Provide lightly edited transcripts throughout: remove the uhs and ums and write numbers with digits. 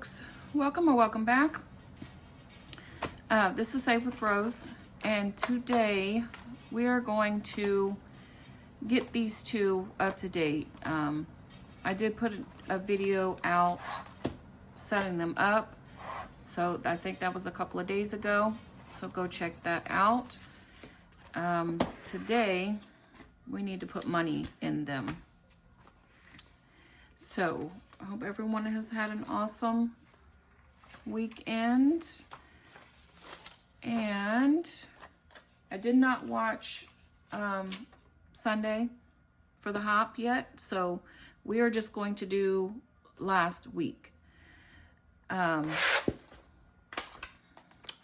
folks, welcome or welcome back. This is Save with Rose, and today we are going to get these two up to date. I did put a video out setting them up, so I think that was a couple of days ago, so go check that out. Today we need to put money in them. So I hope everyone has had an awesome weekend. And I did not watch Sunday for the hop yet, so we are just going to do last week. For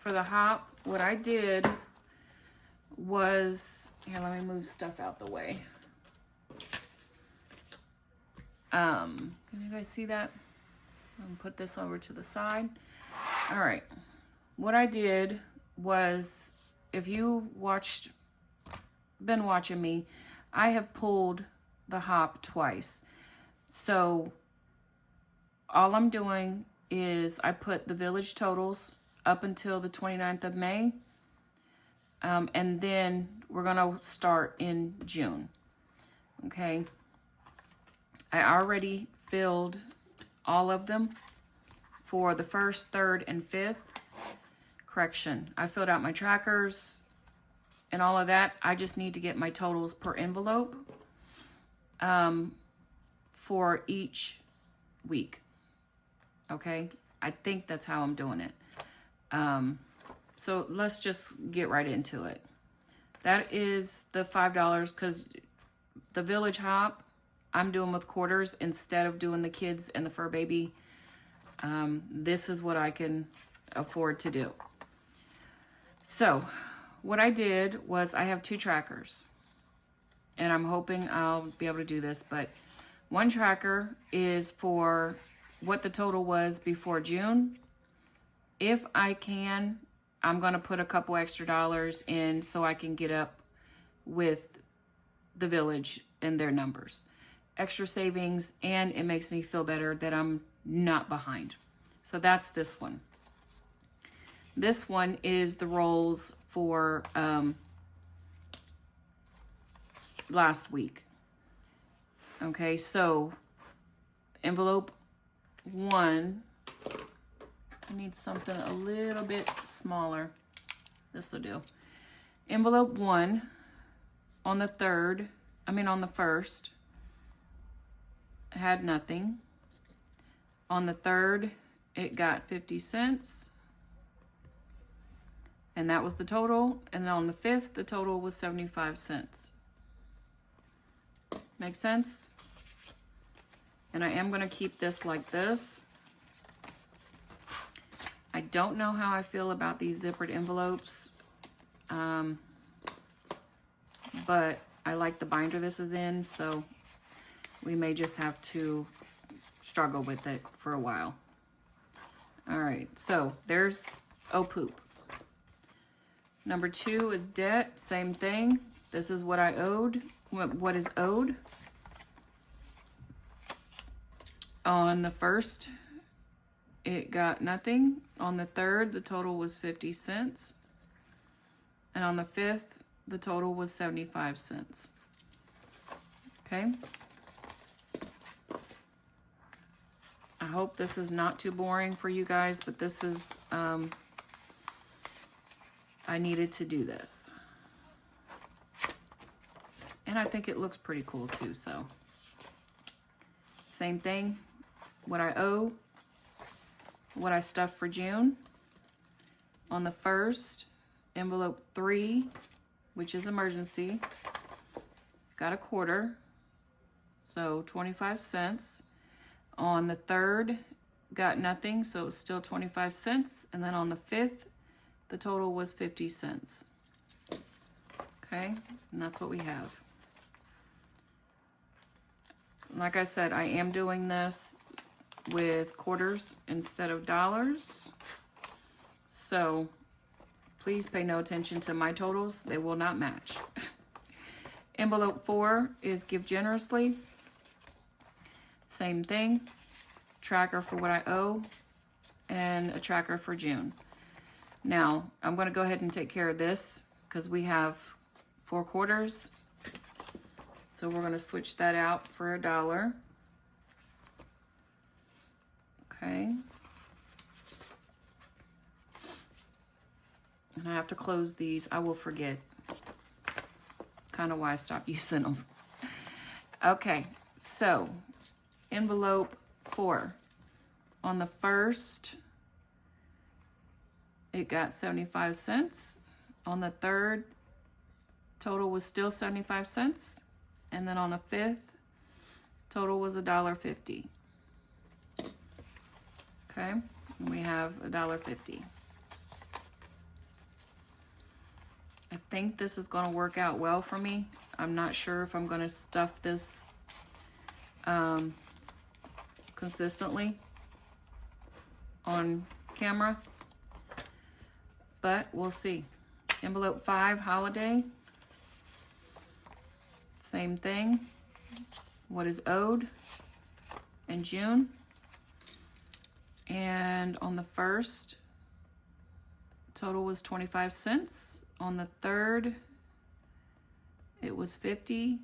the hop, what I did was, here, let me move stuff out the way. Can you guys see that? I'm gonna put this over to the side. All right, what I did was, if you been watching me, I have pulled the hop twice. So all I'm doing is I put the village totals up until the 29th of May. And then we're gonna start in June, okay? I already filled all of them for the 1st, 3rd, and 5th. Correction, I filled out my trackers and all of that. I just need to get my totals per envelope for each week, okay? I think that's how I'm doing it. So let's just get right into it. That is the $5, because the village hop I'm doing with quarters instead of doing the kids and the fur baby. This is what I can afford to do. So what I did was, I have 2 trackers, and I'm hoping I'll be able to do this, but one tracker is for what the total was before June. If I can, I'm going to put a couple extra dollars in so I can get up with the village and their numbers. Extra savings, and it makes me feel better that I'm not behind. So that's this one. This one is the rolls for last week. Okay, so envelope 1, I need something a little bit smaller. This will do. Envelope 1 on the 1st, had nothing. On the 3rd, it got 50 cents. And that was the total. And on the 5th, the total was 75 cents. Make sense? And I am going to keep this like this. I don't know how I feel about these zippered envelopes. But I like the binder this is in, so we may just have to struggle with it for a while. All right, so there's Oh Poop. Number 2 is debt, same thing. This is what I owed, what is owed. On the 1st, it got nothing. On the 3rd, the total was 50 cents. And on the 5th, the total was 75 cents. Okay. I hope this is not too boring for you guys, but this is, I needed to do this. And I think it looks pretty cool too, so. Same thing, what I owe, what I stuffed for June. On the 1st, envelope 3, which is emergency, got a quarter, so 25 cents. On the 3rd, got nothing, so it was still 25 cents. And then on the 5th, the total was 50 cents. Okay, and that's what we have. Like I said, I am doing this with quarters instead of dollars. So please pay no attention to my totals. They will not match. Envelope 4 is Give Generously. Same thing. Tracker for what I owe. and a tracker for June. Now, I'm going to go ahead and take care of this because we have 4 quarters. So we're going to switch that out for $1. Okay. And I have to close these. I will forget. It's kind of why I stopped using them. Okay, so envelope 4. On the first, it got 75 cents. On the third, total was still 75 cents. And then on the 5th, total was $1.50. Okay, and we have $1.50. I think this is going to work out well for me. I'm not sure if I'm going to stuff this consistently on camera, but we'll see. Envelope 5, holiday. Same thing. What is owed in June. And on the first, total was 25 cents. On the third, it was 50.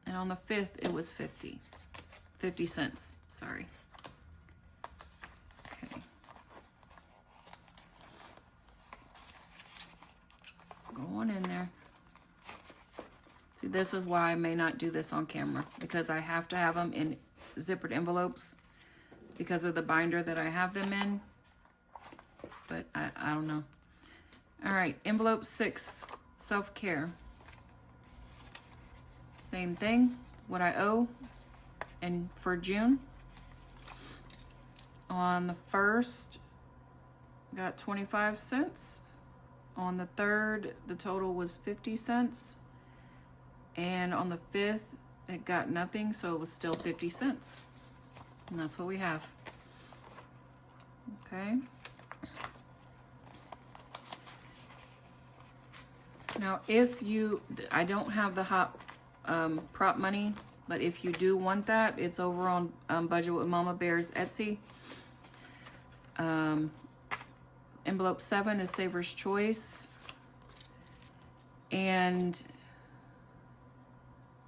And on the 5th, it was 50 cents, sorry. Okay. Go on in there. See, this is why I may not do this on camera, because I have to have them in zippered envelopes because of the binder that I have them in. But I don't know. All right, envelope 6, self-care. Same thing, what I owe, and for June. On the first, got 25 cents. On the third, the total was 50 cents. And on the 5th, it got nothing, so it was still 50 cents. And that's what we have. Okay. Now, if you, I don't have the hot prop money, but if you do want that, it's over on Budget with Mama Bear's Etsy. Envelope 7 is Saver's Choice. And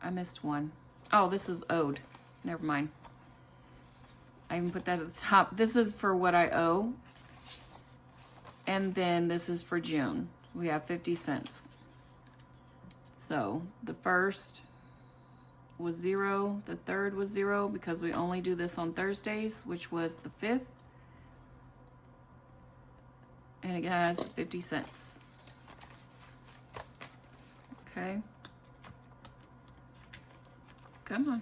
I missed one. Oh, this is owed. Never mind. I even put that at the top. This is for what I owe. And then this is for June. We have 50 cents. So the first was 0. The third was 0 because we only do this on Thursdays, which was the 5th. And it has 50 cents. Okay. Come on.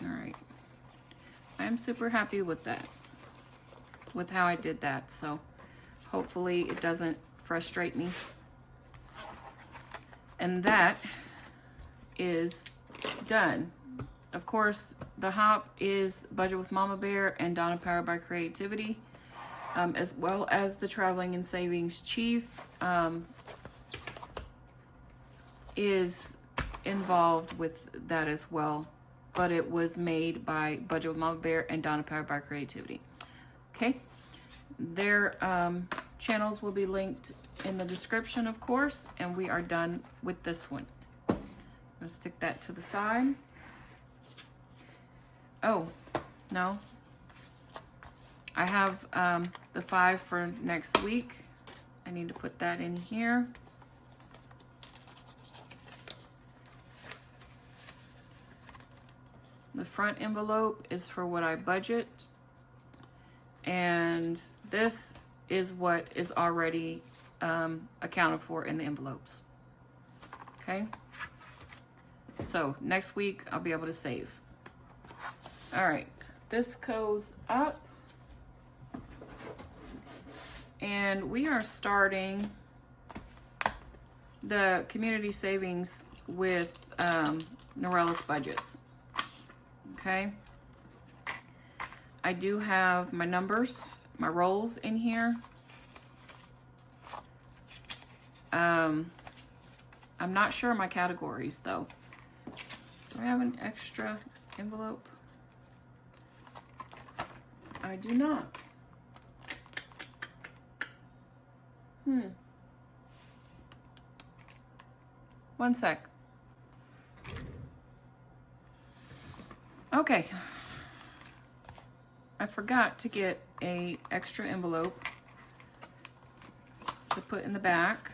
All right. I'm super happy with that, with how I did that. So hopefully it doesn't frustrate me. And that is done. Of course, the hop is Budget with Mama Bear and Donna Powered by Creativity, as well as the Traveling and Savings Chief is involved with that as well. But it was made by Budget with Mama Bear and Donna Powered by Creativity. Okay, their channels will be linked in the description, of course, and we are done with this one. I'm gonna stick that to the side. Oh, no. I have the 5 for next week. I need to put that in here. The front envelope is for what I budget. And this is what is already accounted for in the envelopes. Okay? So next week I'll be able to save. All right, this goes up. And we are starting the community savings with Norellis Budgets. Okay, I do have my numbers, my rolls in here. I'm not sure of my categories though. Do I have an extra envelope? I do not. One sec. Okay. I forgot to get a extra envelope to put in the back.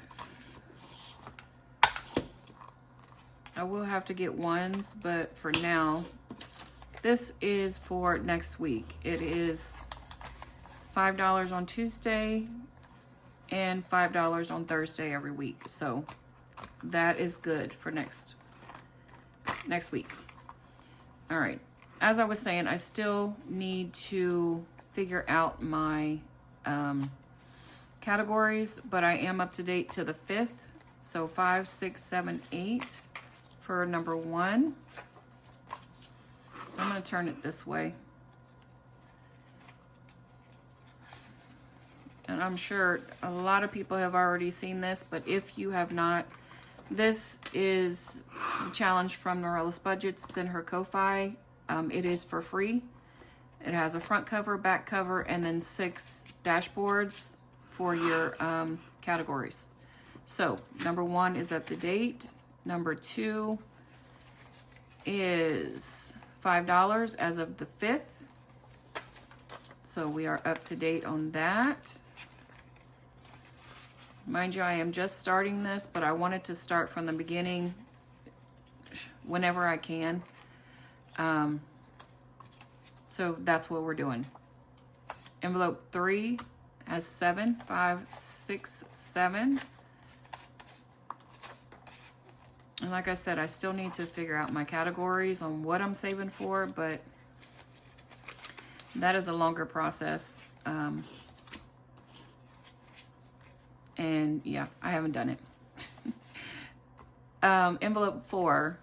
I will have to get ones, but for now, this is for next week. It is $5 on Tuesday and $5 on Thursday every week. So that is good for next week. All right. As I was saying, I still need to figure out my categories, but I am up to date to the 5th. So 5, 6, 7, 8 for number 1. I'm going to turn it this way. And I'm sure a lot of people have already seen this, but if you have not, this is the challenge from Norellis Budgets. It's in her Ko-Fi. It is for free. It has a front cover, back cover, and then 6 dashboards for your categories. So number 1 is up to date. Number 2 is $5 as of the 5th. So we are up to date on that. Mind you, I am just starting this, but I wanted to start from the beginning whenever I can. So that's what we're doing. Envelope 3 has 7, 5, 6, 7. And like I said, I still need to figure out my categories on what I'm saving for, but that is a longer process. And yeah, I haven't done it. Envelope 4,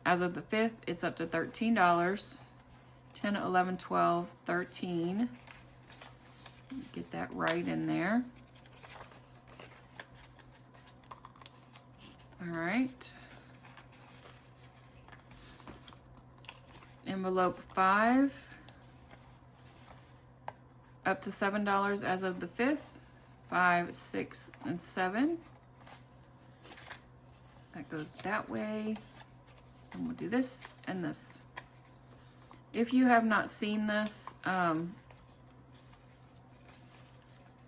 as of the 5th, it's up to $13. 10, 11, 12, 13. Get that right in there. All right. Envelope 5, up to $7 as of the 5th. 5, 6, and 7. That goes that way. And we'll do this and this. If you have not seen this,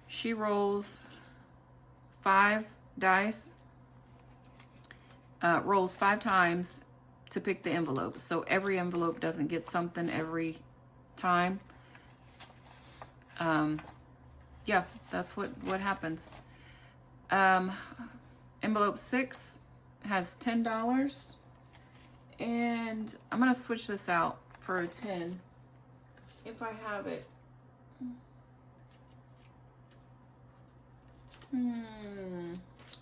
she rolls 5 dice, rolls 5 times to pick the envelope. So every envelope doesn't get something every time. Yeah, that's what happens. Envelope 6 has $10. And I'm going to switch this out for a 10 if I have it.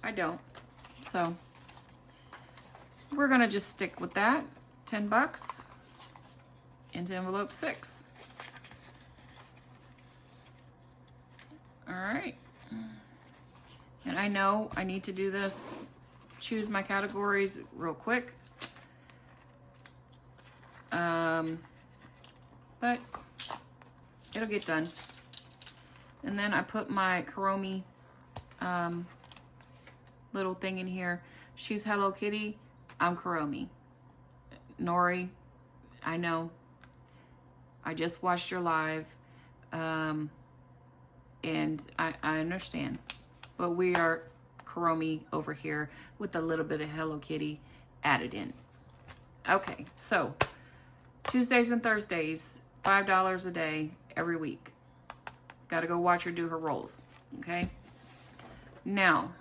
I don't. So we're going to just stick with that. $10 into envelope 6. All right. And I know I need to do this, choose my categories real quick. But it'll get done. And then I put my Kuromi little thing in here. She's Hello Kitty. I'm Kuromi. Nori, I know. I just watched your live. And I understand. But we are Kuromi over here with a little bit of Hello Kitty added in. Okay, so Tuesdays and Thursdays, $5 a day every week. Got to go watch her do her rolls, okay? Now,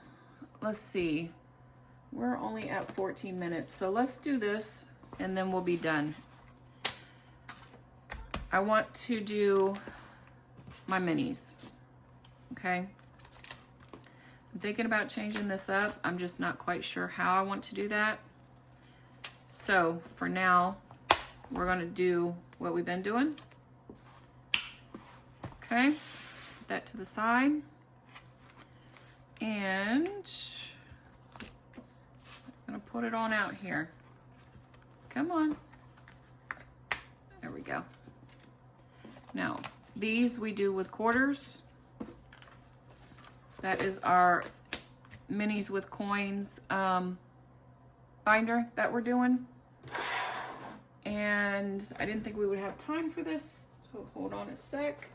let's see. We're only at 14 minutes, so let's do this, and then we'll be done. I want to do my minis, okay? I'm thinking about changing this up. I'm just not quite sure how I want to do that. So, for now, we're going to do what we've been doing. Okay, put that to the side. And I'm going to put it on out here. Come on. There we go. Now, These we do with quarters. That is our minis with coins binder that we're doing. And I didn't think we would have time for this, so hold on a sec.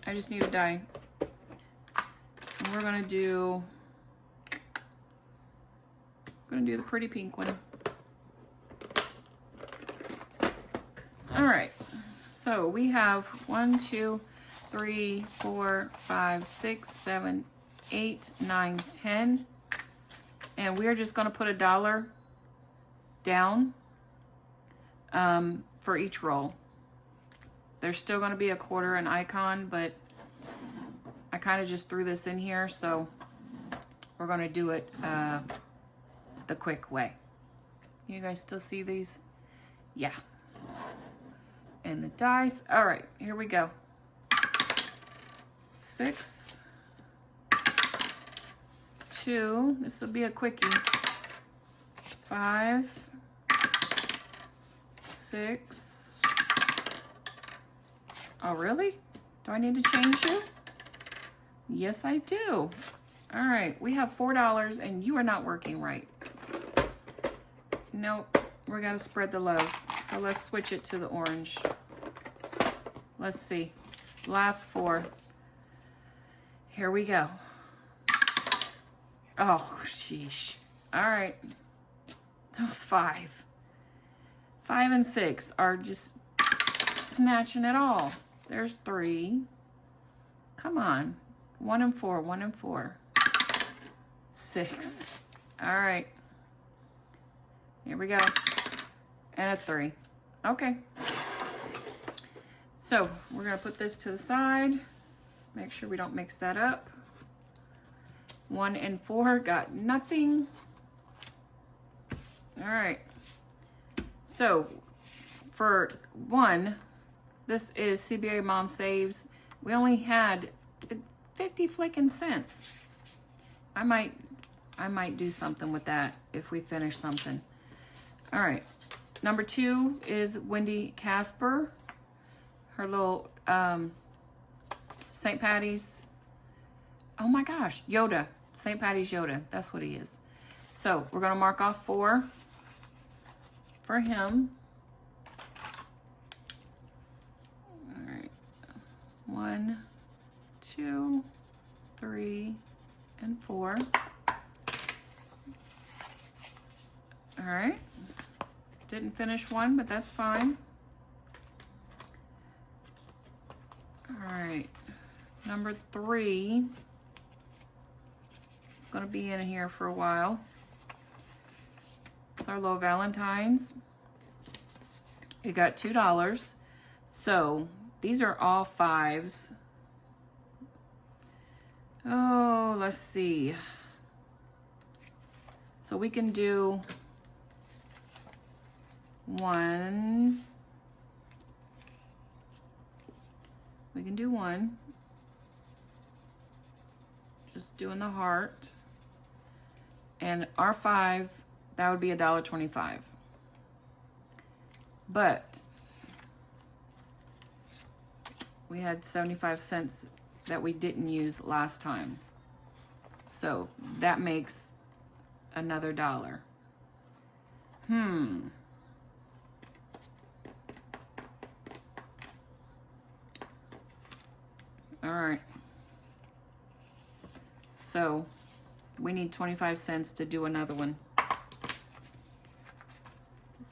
I just need a die. And we're gonna do the pretty pink one. All right, so we have 1, 2, 3, 4, 5, 6, 7, 8, 9, 10. And we're just gonna put $1 down for each roll. There's still gonna be a quarter and icon, but I kind of just threw this in here, so we're gonna do it the quick way. You guys still see these? Yeah. And the dice. All right, here we go. 6, 2, this will be a quickie. 5, 6. Oh, really? Do I need to change you? Yes, I do. All right, we have $4 and you are not working right. Nope, we're gonna spread the love. So let's switch it to the orange. Let's see, last 4. Here we go. Oh, sheesh. All right, that was 5. 5 and 6 are just snatching it all. There's 3. Come on. 1 and 4, 1 and 4. 6. All right. Here we go. And a 3. Okay. So we're gonna put this to the side. Make sure we don't mix that up. 1 and 4 got nothing. All right. So for 1, this is CBA Mom Saves. We only had 50 flicking cents. I might do something with that if we finish something. All right. Number 2 is Wendy Casper. Her little St. Patty's. Oh my gosh, Yoda. St. Patty's Yoda. That's what he is. So we're gonna mark off 4 for him. All right. 1, 2, 3, and 4. All right. Didn't finish one, but that's fine. All right. Number 3. It's going to be in here for a while. It's our little Valentine's. It got $2. So these are all 5s. Oh, let's see. So we can do 1. We can do 1. Just doing the heart. And our 5, that would be $1.25. But we had 75 cents that we didn't use last time. So that makes another $1. All right. So we need 25 cents to do another one.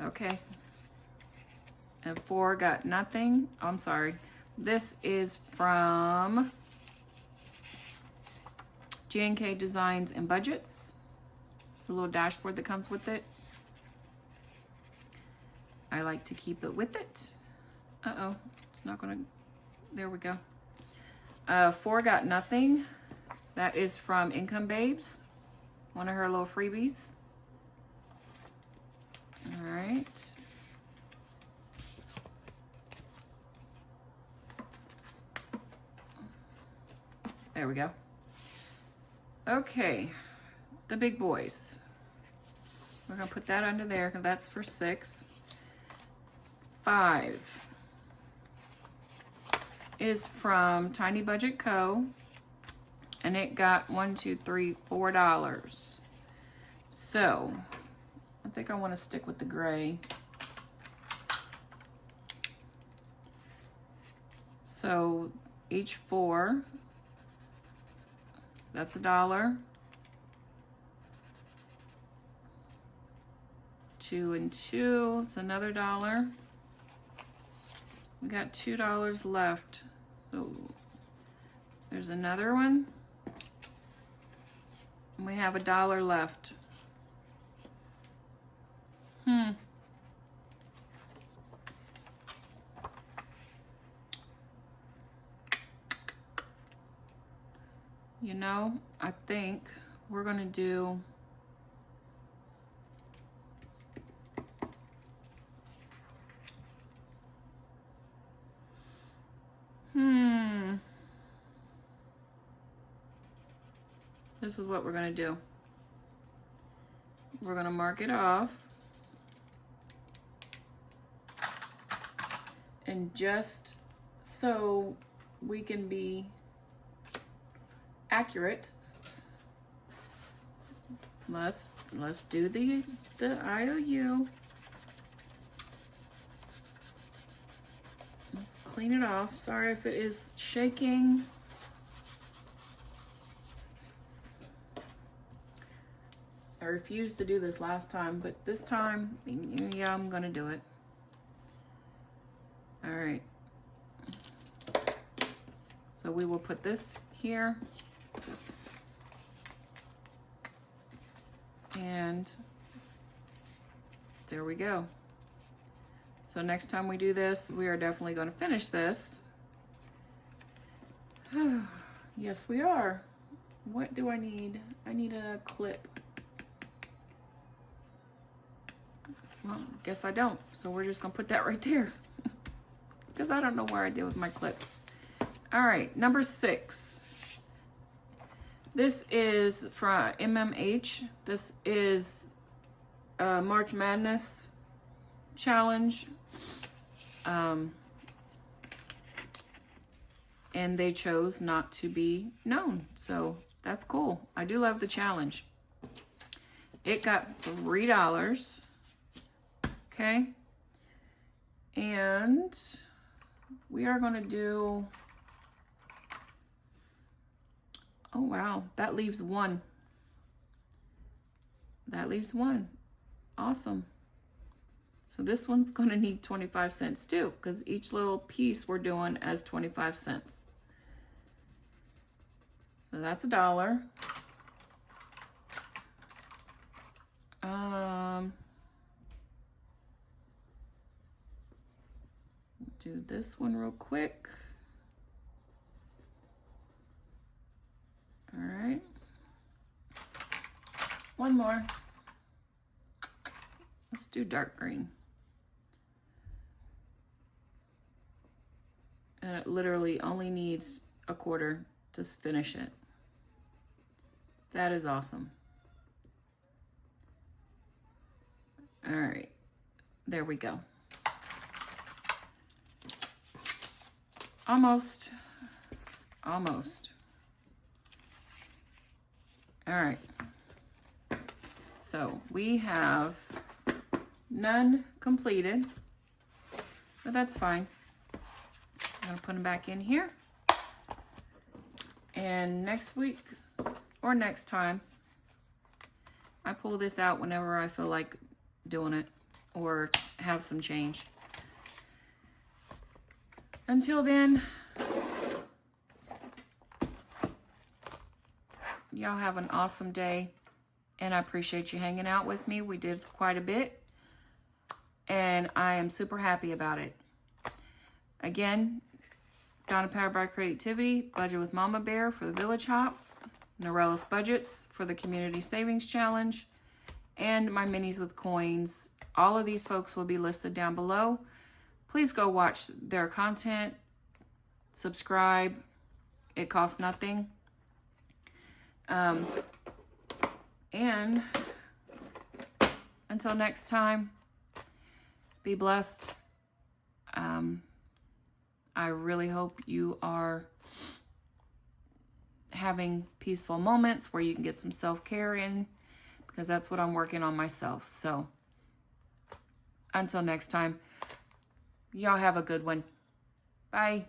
Okay. And 4 got nothing. I'm sorry. This is from G&K Designs and Budgets. It's a little dashboard that comes with it. I like to keep it with it. Uh-oh, it's not gonna, there we go. 4 got nothing. That is from Income Babes, one of her little freebies. All right. There we go. Okay, the big boys. We're gonna put that under there because that's for 6. 5 is from Tiny Budget Co. And it got $4. So I think I want to stick with the gray. So each 4, that's $1. 2 and 2, it's another $1. We got $2 left. So there's another one. And we have $1 left. You know, I think we're gonna do this is what we're gonna do. We're gonna mark it off. And just so we can be accurate, let's do the IOU. Let's clean it off. Sorry if it is shaking. I refused to do this last time, but this time, yeah, I'm gonna do it. All right. So we will put this here. And there we go. So next time we do this, we are definitely going to finish this. Yes, we are. What do I need? I need a clip. Well, guess I don't. So we're just going to put that right there. Because I don't know where I did with my clips. All right, number 6. This is from MMH. This is March Madness challenge. And they chose not to be known. So that's cool. I do love the challenge. It got $3. Okay. And we are going to do, oh wow, that leaves 1. That leaves 1. Awesome. So this one's going to need 25 cents too, because each little piece we're doing as 25 cents. So that's $1. Do this one real quick. All right. One more. Let's do dark green. And it literally only needs a quarter to finish it. That is awesome. All right, there we go. Almost. All right. So we have none completed, but that's fine. I'm gonna put them back in here. And next week or next time, I pull this out whenever I feel like doing it or have some change. Until then, y'all have an awesome day, and I appreciate you hanging out with me. We did quite a bit, and I am super happy about it. Again, Donna Powered by Creativity, Budget with Mama Bear for the Village Hop, Norellis Budgets for the Community Savings Challenge, and my minis with coins. All of these folks will be listed down below. Please go watch their content, subscribe. It costs nothing. And until next time, be blessed. I really hope you are having peaceful moments where you can get some self-care in, because that's what I'm working on myself. So until next time, y'all have a good one. Bye.